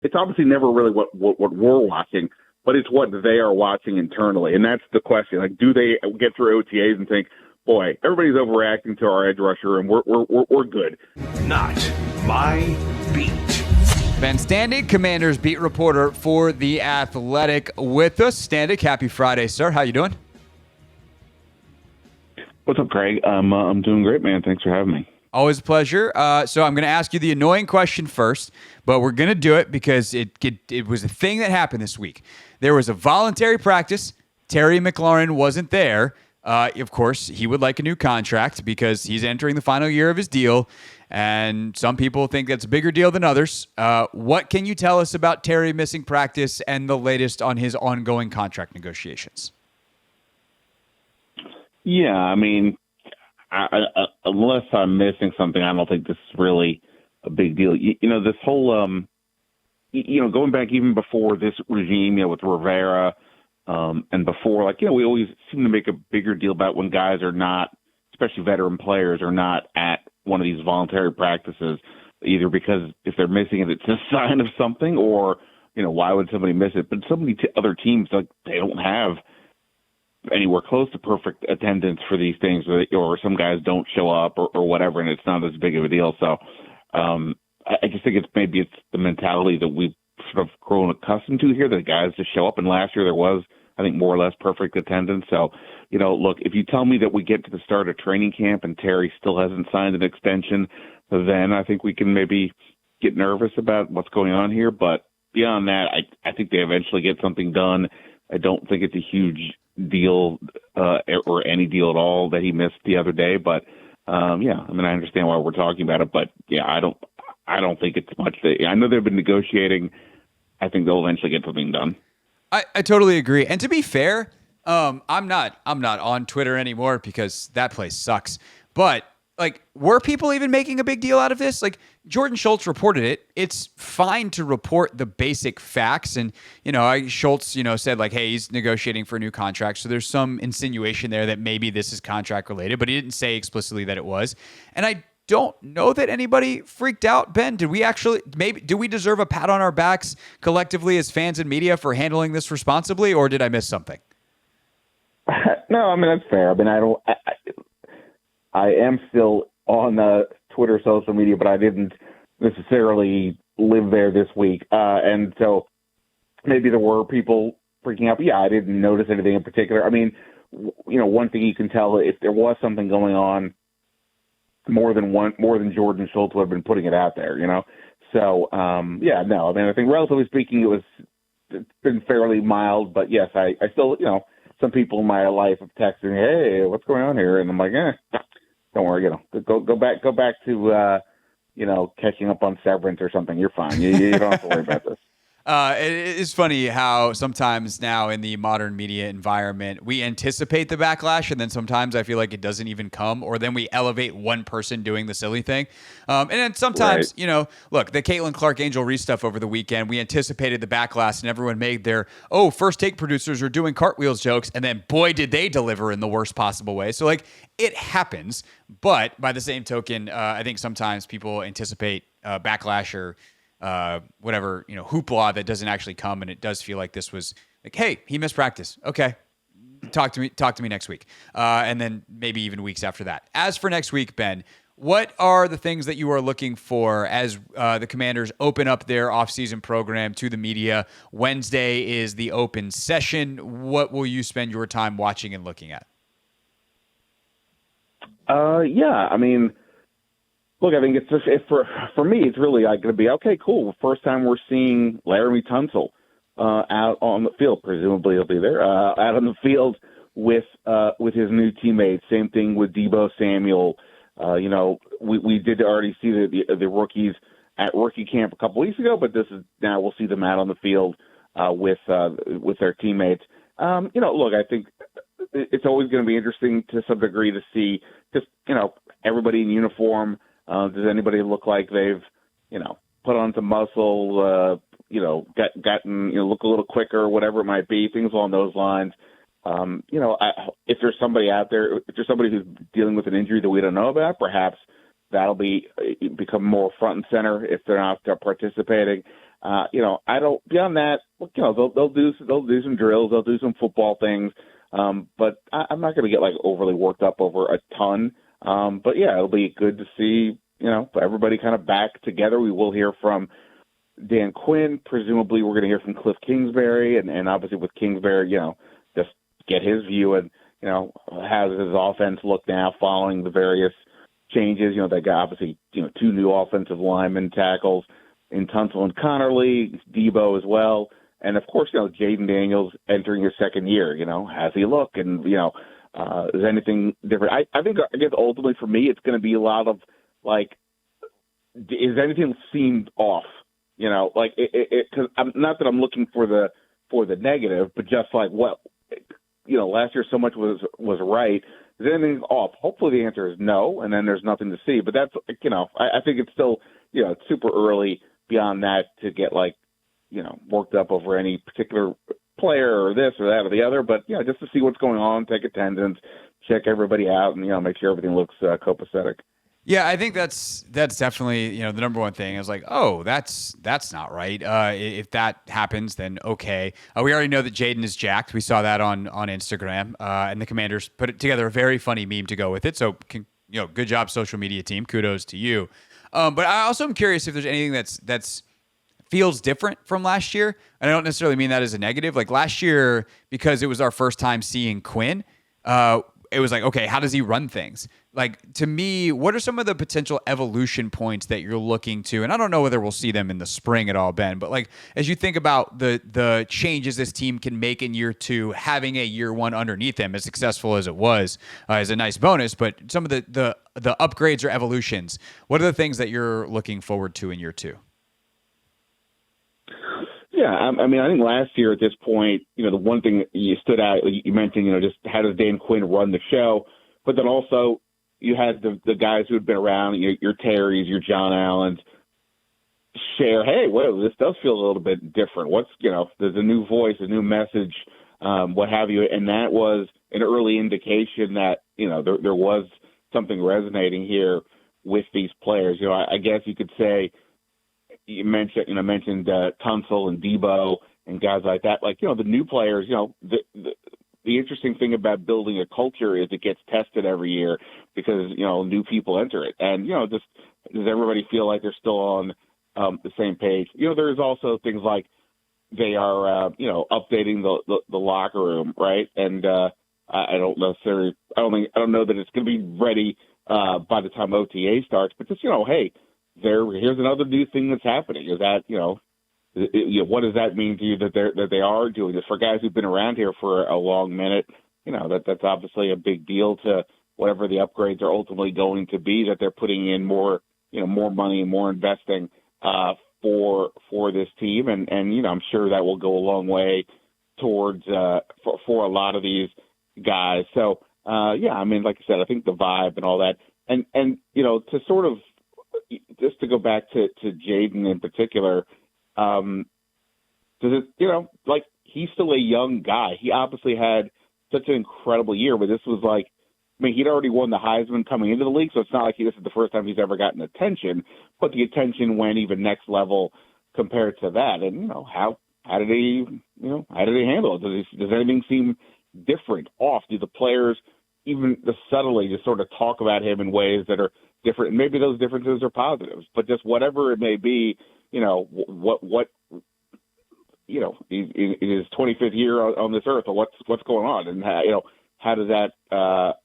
it's obviously never really what we're watching, but it's what they are watching internally. And that's the question. Like, do they get through OTAs and think, boy, everybody's overreacting to our edge rusher and we're good? Not my beat. Ben Standig, Commanders beat reporter for The Athletic, with us. Standig, happy Friday, sir. How you doing? What's up, Craig? I'm doing great, man. Thanks for having me. Always a pleasure. So I'm going to ask you the annoying question first, but we're going to do it because it was a thing that happened this week. There was a voluntary practice. Terry McLaurin wasn't there. Of course, he would like a new contract because he's entering the final year of his deal, and some people think that's a bigger deal than others. What can you tell us about Terry missing practice and the latest on his ongoing contract negotiations? Yeah, I mean, unless I'm missing something, I don't think this is really a big deal. This whole, going back even before this regime, with Rivera, and before, we always seem to make a bigger deal about when guys are not, especially veteran players, are not at one of these voluntary practices, either because if they're missing it, it's a sign of something, or, why would somebody miss it? But so many other teams, they don't have anywhere close to perfect attendance for these things, or some guys don't show up or whatever, and it's not as big of a deal. So I just think it's the mentality that we've sort of grown accustomed to here, that guys just show up. And last year there was, I think, more or less perfect attendance. So, look, if you tell me that we get to the start of training camp and Terry still hasn't signed an extension, then I think we can maybe get nervous about what's going on here. But beyond that, I think they eventually get something done. I don't think it's a huge deal or any deal at all that he missed the other day. But, I understand why we're talking about it. But, I don't think it's much. I know they've been negotiating. I think they'll eventually get something done. I totally agree. And to be fair, I'm not on Twitter anymore because that place sucks. But were people even making a big deal out of this? Jordan Schultz reported it. It's fine to report the basic facts. And, Schultz, said hey, he's negotiating for a new contract. So there's some insinuation there that maybe this is contract related, but he didn't say explicitly that it was. And I don't know that anybody freaked out. Ben, do we deserve a pat on our backs collectively as fans and media for handling this responsibly, or did I miss something? No, that's fair. I am still on Twitter, social media, but I didn't necessarily live there this week. And so maybe there were people freaking out. But yeah, I didn't notice anything in particular. One thing you can tell, if there was something going on, more than Jordan Schultz would have been putting it out there, So, I think relatively speaking, it's been fairly mild, but yes, I still, some people in my life have texted me, hey, what's going on here? And I'm like, don't worry, go back to, catching up on Severance or something. You're fine. You don't have to worry about this. It is funny how sometimes now in the modern media environment, we anticipate the backlash, and then sometimes I feel like it doesn't even come, or then we elevate one person doing the silly thing. And then sometimes, right. Look, the Caitlin Clark Angel Reese stuff over the weekend, we anticipated the backlash and everyone made their, first take producers are doing cartwheels jokes, and then boy, did they deliver in the worst possible way. So it happens, but by the same token, I think sometimes people anticipate backlash or whatever, hoopla that doesn't actually come. And it does feel like this was hey, he missed practice. Okay. Talk to me next week. And then maybe even weeks after that. As for next week, Ben, what are the things that you are looking for as the Commanders open up their offseason program to the media? Wednesday is the open session. What will you spend your time watching and looking at? Look, I think it's just for me, it's really going to be okay. Cool. First time we're seeing Laramie Tunsil out on the field. Presumably he'll be there out on the field with his new teammates. Same thing with Deebo Samuel. We did already see the rookies at rookie camp a couple weeks ago, but this is now we'll see them out on the field with their teammates. Look, I think it's always going to be interesting to some degree to see just everybody in uniform. Does anybody look like they've, put on some muscle, gotten, look a little quicker, whatever it might be, things along those lines. If there's somebody out there, if there's somebody who's dealing with an injury that we don't know about, perhaps that'll become more front and center if they're not participating. I don't beyond that. They'll do some drills, they'll do some football things, but I'm not going to get like overly worked up over a ton. But yeah, it'll be good to see everybody kind of back together. We will hear from Dan Quinn. Presumably, we're going to hear from Cliff Kingsbury, and obviously with Kingsbury, just get his view and how does his offense look now following the various changes. They got obviously two new offensive linemen tackles in Tunsil and Connerly, Debo as well, and of course Jaden Daniels entering his second year. How's he look, and is anything different? I guess ultimately for me, it's going to be a lot of like, is anything seemed off? Because I'm not that I'm looking for the negative, but just like what last year so much was right. Is anything off? Hopefully the answer is no, and then there's nothing to see. But that's I think it's still it's super early beyond that to get like worked up over any particular player or this or that or the other. But just to see what's going on, take attendance, check everybody out, and make sure everything looks copacetic. Yeah, I think that's definitely the number one thing. I was like, oh, that's not right. If that happens, then okay. We already know that Jaden is jacked. We saw that on Instagram, and the Commanders put together a very funny meme to go with it. So good job, social media team. Kudos to you. But I also am curious if there's anything that's feels different from last year, and I don't necessarily mean that as a negative. Like last year, because it was our first time seeing Quinn. It was like, okay, how does he run things? Like, to me, what are some of the potential evolution points that you're looking to? And I don't know whether we'll see them in the spring at all, Ben, but like, as you think about the changes this team can make in year two, having a year one underneath them, as successful as it was, is a nice bonus, but some of the upgrades or evolutions, what are the things that you're looking forward to in year two? Yeah, I mean, I think last year at this point, the one thing that you stood out, you mentioned, just how does Dan Quinn run the show, but then also you had the guys who had been around, your Terrys, your John Allens, share, hey, well, this does feel a little bit different. There's a new voice, a new message, what have you, and that was an early indication that, there was something resonating here with these players. I guess you could say, you mentioned Tunsil and Debo and guys like that. Like, the new players, the interesting thing about building a culture is it gets tested every year because, new people enter it. And, just does everybody feel like they're still on the same page? There's also things like they are, updating the locker room, right? And I don't know that it's going to be ready by the time OTA starts, but just, hey, here's another new thing that's happening. Is that what does that mean to you that they are doing this for guys who've been around here for a long minute? That's obviously a big deal to whatever the upgrades are ultimately going to be. That they're putting in more money and more investing for this team, and I'm sure that will go a long way towards for a lot of these guys. So I mean, like I said, I think the vibe and all that, and to sort of. Just to go back to Jaden in particular, does it, like he's still a young guy. He obviously had such an incredible year, but this was like, I mean, he'd already won the Heisman coming into the league, so it's not like this is the first time he's ever gotten attention, but the attention went even next level compared to that. And, how did he handle it? Does anything seem different, off? Do the players even subtly just sort of talk about him in ways that are different? And maybe those differences are positives, but just whatever it may be, what in his 25th year on this earth, or what's going on, and how does that, how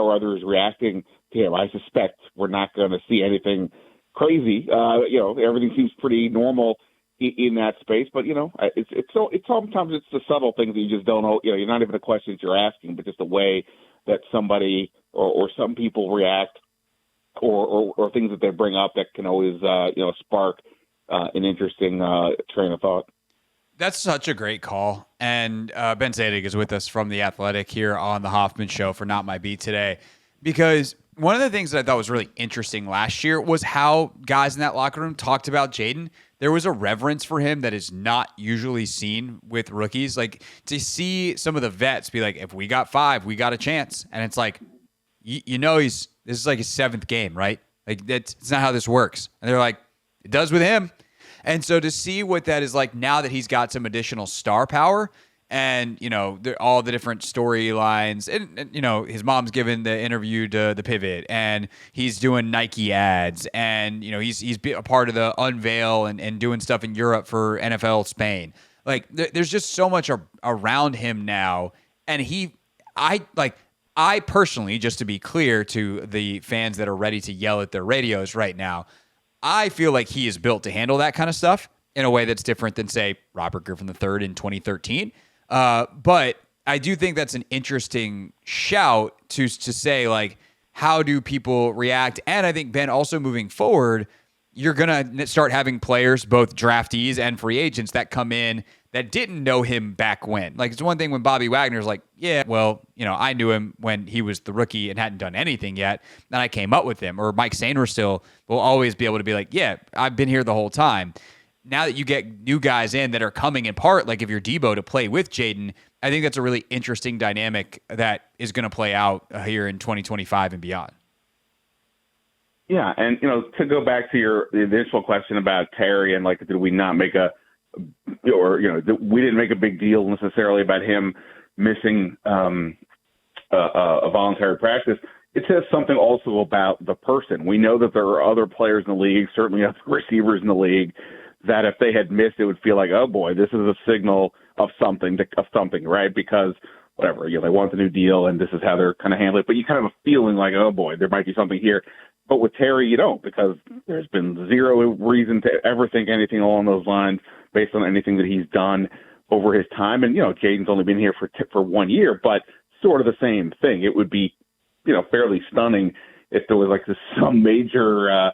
are others reacting to him? I suspect we're not going to see anything crazy. Everything seems pretty normal in that space, but it's sometimes it's the subtle things that you just don't know. You're not even the questions you're asking, but just the way that somebody or some people react, or things that they bring up that can always spark an interesting train of thought. That's such a great call. And Ben Standig is with us from The Athletic here on the Hoffman Show for Not My Beat today, because one of the things that I thought was really interesting last year was how guys in that locker room talked about Jaden. There was a reverence for him that is not usually seen with rookies. Like, to see some of the vets be like, if we got 5, we got a chance. And it's like, this is like his 7th game, right? Like, it's not how this works. And they're like, it does with him. And so to see what that is like now that he's got some additional star power, and all the different storylines, and his mom's given the interview to the Pivot, and he's doing Nike ads, and he's a part of the unveil and doing stuff in Europe for NFL Spain. Like there's just so much around him now, and I personally, just to be clear to the fans that are ready to yell at their radios right now, I feel like he is built to handle that kind of stuff in a way that's different than, say, Robert Griffin III in 2013. But I do think that's an interesting shout to say, like, how do people react? And I think, Ben, also moving forward, you're going to start having players, both draftees and free agents, that come in that didn't know him back when. Like, it's one thing when Bobby Wagner's like, yeah, well, I knew him when he was the rookie and hadn't done anything yet, and I came up with him. Or Mike Sainristil will always be able to be like, yeah, I've been here the whole time. Now that you get new guys in that are coming in part, like if you're Debo, to play with Jaden, I think that's a really interesting dynamic that is going to play out here in 2025 and beyond. Yeah, and to go back to the initial question about Terry and like, did we not make we didn't make a big deal necessarily about him missing a voluntary practice. It says something also about the person. We know that there are other players in the league, certainly other receivers in the league, that if they had missed, it would feel like, oh boy, this is a signal of something, right? Because whatever, they want the new deal and this is how they're kind of handling it. But you kind of have a feeling like, oh boy, there might be something here. But with Terry, you don't, because there's been zero reason to ever think anything along those lines based on anything that he's done over his time. And, Jaden's only been here for 1 year, but sort of the same thing. It would be, fairly stunning if there was like some major,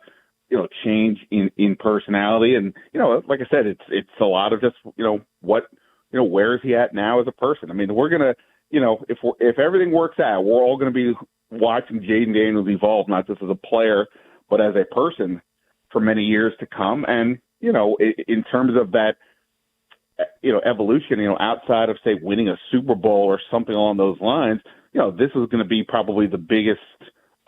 change in personality. And, like I said, it's a lot of just, where is he at now as a person? I mean, we're going to, if everything works out, we're all going to be watching Jaden Daniels evolve, not just as a player, but as a person for many years to come. And, in terms of that, evolution, outside of, say, winning a Super Bowl or something along those lines, this is going to be probably the biggest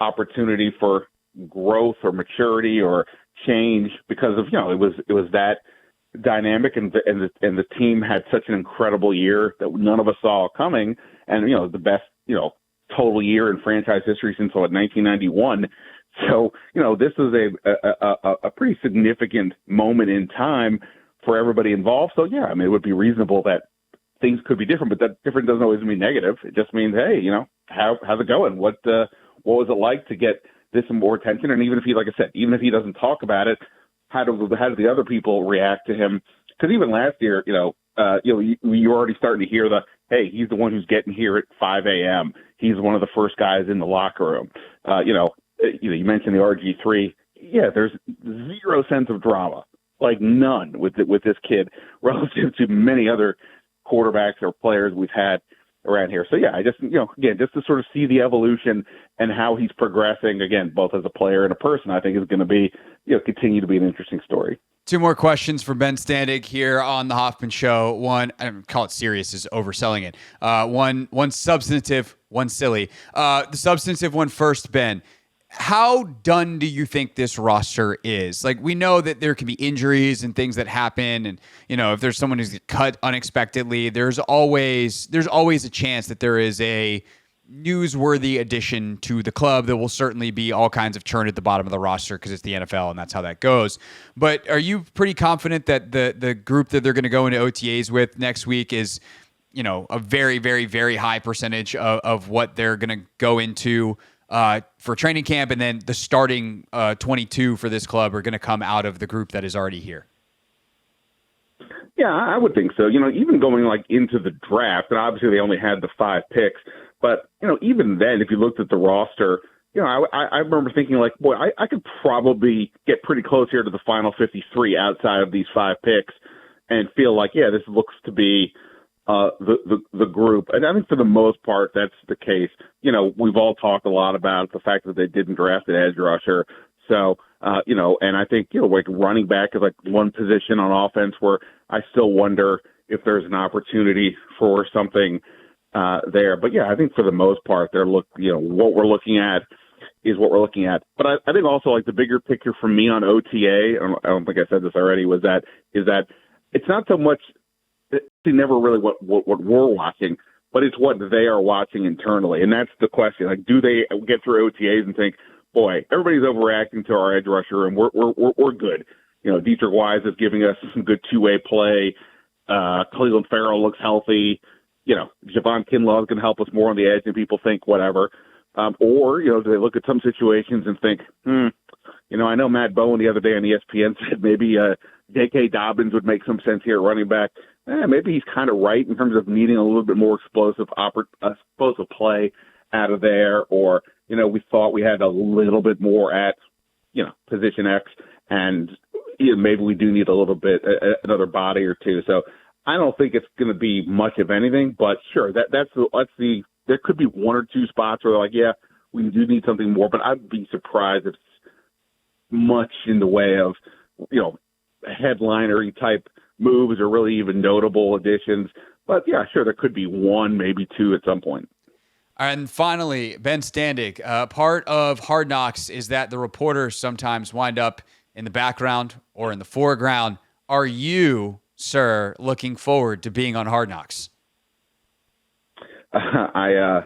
opportunity for growth or maturity or change because of, it was that dynamic and the team had such an incredible year that none of us saw coming. And, the best, total year in franchise history since 1991. So, this is a pretty significant moment in time for everybody involved. So, yeah, I mean, it would be reasonable that things could be different, but that different doesn't always mean negative. It just means, hey, how's it going? What was it like to get this more attention? And even if he, like I said, even if he doesn't talk about it, how do the other people react to him? Because even last year, you're already starting to hear hey, he's the one who's getting here at 5 a.m. He's one of the first guys in the locker room. You mentioned the RG3. Yeah, there's zero sense of drama, like none with this kid relative to many other quarterbacks or players we've had around here. So yeah, I just, again, just to sort of see the evolution and how he's progressing, again, both as a player and a person, I think is going to be, continue to be an interesting story. Two more questions for Ben Standig here on the Hoffman Show. One, I don't call it serious, is overselling it. One substantive, one silly. The substantive one first, Ben. How done do you think this roster is? Like, we know that there can be injuries and things that happen, and if there's someone who's cut unexpectedly, there's always a chance that there is a newsworthy addition to the club. There will certainly be all kinds of churn at the bottom of the roster because it's the NFL and that's how that goes. But are you pretty confident that the group that they're going to go into OTAs with next week is, a very, very, very high percentage of what they're going to go into for training camp, and then the starting 22 for this club are going to come out of the group that is already here? Yeah, I would think so. Even going like into the draft, and obviously they only had the 5 picks, but even then, if you looked at the roster, I remember thinking like, boy, I could probably get pretty close here to the final 53 outside of these 5 picks, and feel like, yeah, this looks to be the group. And I think for the most part, that's the case. We've all talked a lot about the fact that they didn't draft an edge rusher. So, and I think, like running back is like one position on offense where I still wonder if there's an opportunity for something there. But yeah, I think for the most part, what we're looking at is what we're looking at. But I think also like the bigger picture for me on OTA, I don't think I said this already, is that it's not so much, it's never really what we're watching, but it's what they are watching internally. And that's the question. Like, do they get through OTAs and think, boy, everybody's overreacting to our edge rusher and we're good. Dietrich Wise is giving us some good two-way play. Cleveland Farrell looks healthy. Javon Kinlaw is going to help us more on the edge and people think whatever. Or do they look at some situations and think, I know Matt Bowen the other day on ESPN said maybe J.K. Dobbins would make some sense here at running back. Maybe he's kind of right in terms of needing a little bit more explosive play out of there. Or, we thought we had a little bit more at, position X, and maybe we do need a little bit, another body or two. So I don't think it's going to be much of anything, but sure, that's the there could be one or two spots where they're like, yeah, we do need something more, but I'd be surprised if it's much in the way of, headliner-y type moves or really even notable additions. But yeah, sure, there could be one, maybe two at some point. And finally, Ben Standig, part of Hard Knocks is that the reporters sometimes wind up in the background or in the foreground. Are you, sir, looking forward to being on Hard Knocks? I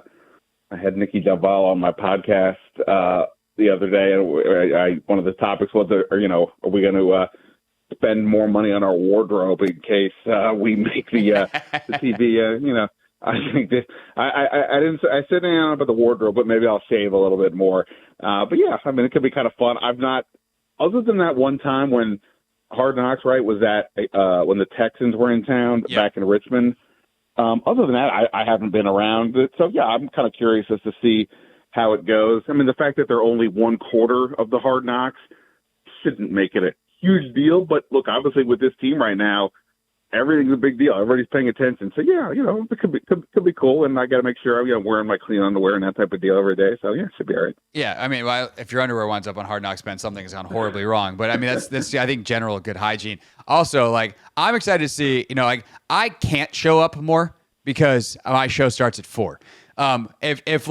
had Nikki Delval on my podcast the other day, and one of the topics was, are we going to spend more money on our wardrobe in case we make the TV? I think that I said anything about the wardrobe, but maybe I'll shave a little bit more. But yeah, I mean, it could be kind of fun. I've not, other than that one time when Hard Knocks, right, was that when the Texans were in town back in Richmond. Other than that, I haven't been around. So, yeah, I'm kind of curious as to see how it goes. I mean, the fact that they're only one quarter of the Hard Knocks shouldn't make it a huge deal. But, look, obviously with this team right now, everything's a big deal. Everybody's paying attention. So, yeah, it could be cool. And I got to make sure I'm wearing my clean underwear and that type of deal every day. So, yeah, it should be all right. Yeah, I mean, well, if your underwear winds up on Hard Knocks, Ben, something has gone horribly wrong. But, I mean, that's I think, general good hygiene. Also, I'm excited to see, I can't show up more because my show starts at 4. If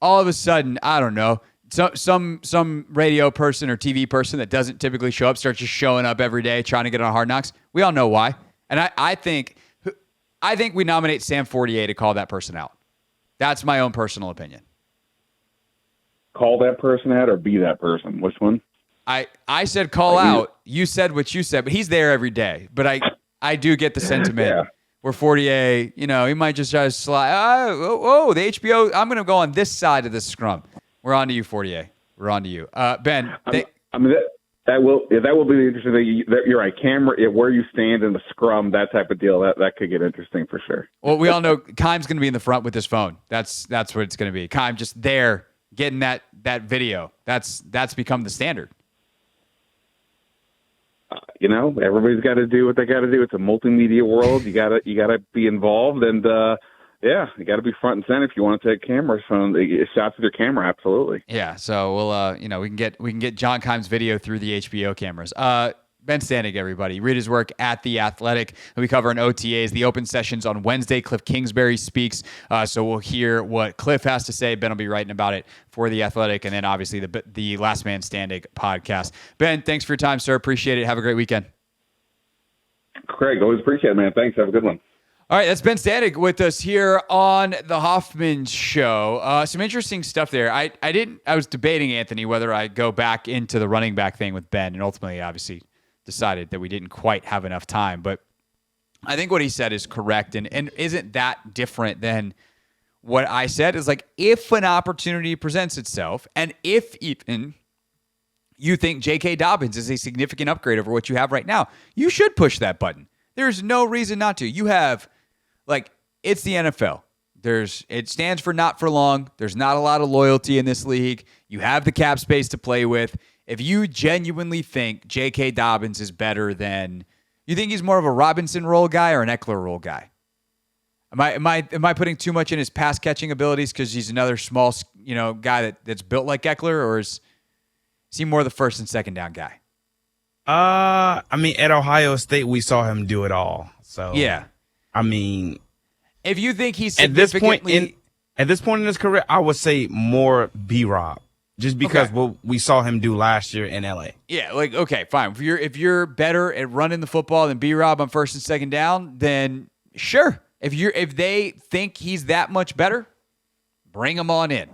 all of a sudden, I don't know, some radio person or TV person that doesn't typically show up starts just showing up every day trying to get on Hard Knocks, we all know why. And I think we nominate Sam Fortier to call that person out. That's my own personal opinion. Call that person out or be that person? Which one? I said call out. You said what you said, but he's there every day. But I do get the sentiment. Yeah. Where Fortier, he might just try to slide. The HBO. I'm going to go on this side of the scrum. We're on to you, Fortier. We're on to you, Ben. That will be the interesting thing. You're right. Camera, where you stand in the scrum, that type of deal. That could get interesting for sure. Well, we all know Keim's going to be in the front with his phone. That's what it's going to be. Keim just there getting that video. That's become the standard. Everybody's got to do what they got to do. It's a multimedia world. You gotta be involved, and you got to be front and center if you want to take cameras from shots with your camera. Absolutely. Yeah. So we'll we can get John Keim's video through the HBO cameras. Ben Standig, everybody. Read his work at The Athletic. We cover an OTAs, the open sessions on Wednesday. Cliff Kingsbury speaks. So we'll hear what Cliff has to say. Ben will be writing about it for The Athletic. And then obviously the Last Man Standing podcast. Ben, thanks for your time, sir. Appreciate it. Have a great weekend. Craig, always appreciate it, man. Thanks. Have a good one. All right, that's Ben Standig with us here on the Hoffman Show. Some interesting stuff there. I was debating, Anthony, whether I go back into the running back thing with Ben, and ultimately, obviously, decided that we didn't quite have enough time. But I think what he said is correct, and isn't that different than what I said? Is if an opportunity presents itself, and if even you think J.K. Dobbins is a significant upgrade over what you have right now, you should push that button. There's no reason not to. You have, it's the NFL. It stands for not for long. There's not a lot of loyalty in this league. You have the cap space to play with. If you genuinely think J.K. Dobbins is better than, you think he's more of a Robinson role guy or an Eckler role guy? Am I putting too much in his pass catching abilities because he's another small, guy that's built like Eckler, or is he more the first and second down guy? At Ohio State, we saw him do it all. So yeah, if you think he's at this point in his career, I would say more B-Rob. just because Okay. what we saw him do last year in LA. Yeah, like, okay, fine. If you're better at running the football than B-Rob on first and second down, then sure. If they think he's that much better, bring him on in.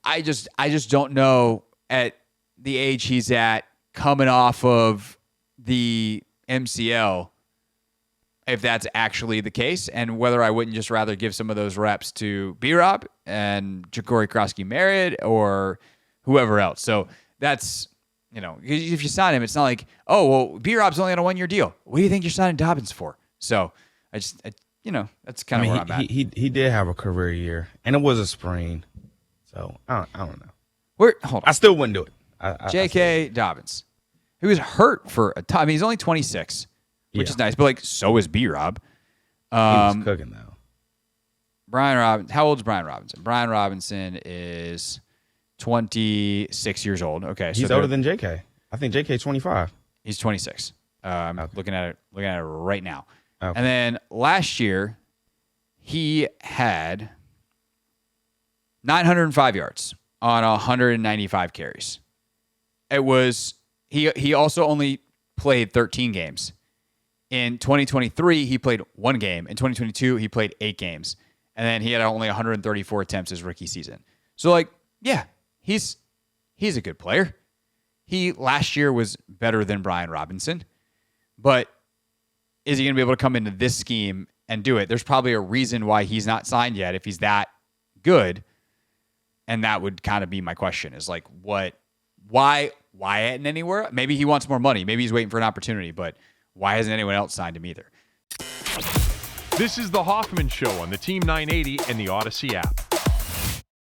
I just don't know at the age he's at, coming off of the MCL, if that's actually the case, and whether I wouldn't just rather give some of those reps to B-Rob and Ja'Cory Krosky-Merritt or whoever else. So that's, if you sign him, it's not like, oh, well, B-Rob's only on a 1-year deal. What do you think you're signing Dobbins for? So that's kind of where I'm at. He did have a career year, and it was a sprain. So I don't know. Hold on. I still wouldn't do it. J.K. Dobbins. He was hurt for a time. I mean, he's only 26, which is nice, but like, so is B-Rob. He was cooking though. Brian Robinson. How old is Brian Robinson? Brian Robinson is 26 years old. Okay, he's older than J.K. I think J.K. 25. He's 26. Looking at it right now. Okay. And then last year, he had 905 yards on 195 carries. It was he also only played 13 games. In 2023, he played 1 game. In 2022, he played 8 games. And then he had only 134 attempts his rookie season. So, like, yeah, he's a good player. He last year was better than Brian Robinson. But is he going to be able to come into this scheme and do it? There's probably a reason why he's not signed yet if he's that good. And that would kind of be my question, is like, why isn't anywhere? Maybe he wants more money. Maybe he's waiting for an opportunity, but why hasn't anyone else signed him either? This is the Hoffman Show on the Team 980 and the Odyssey app.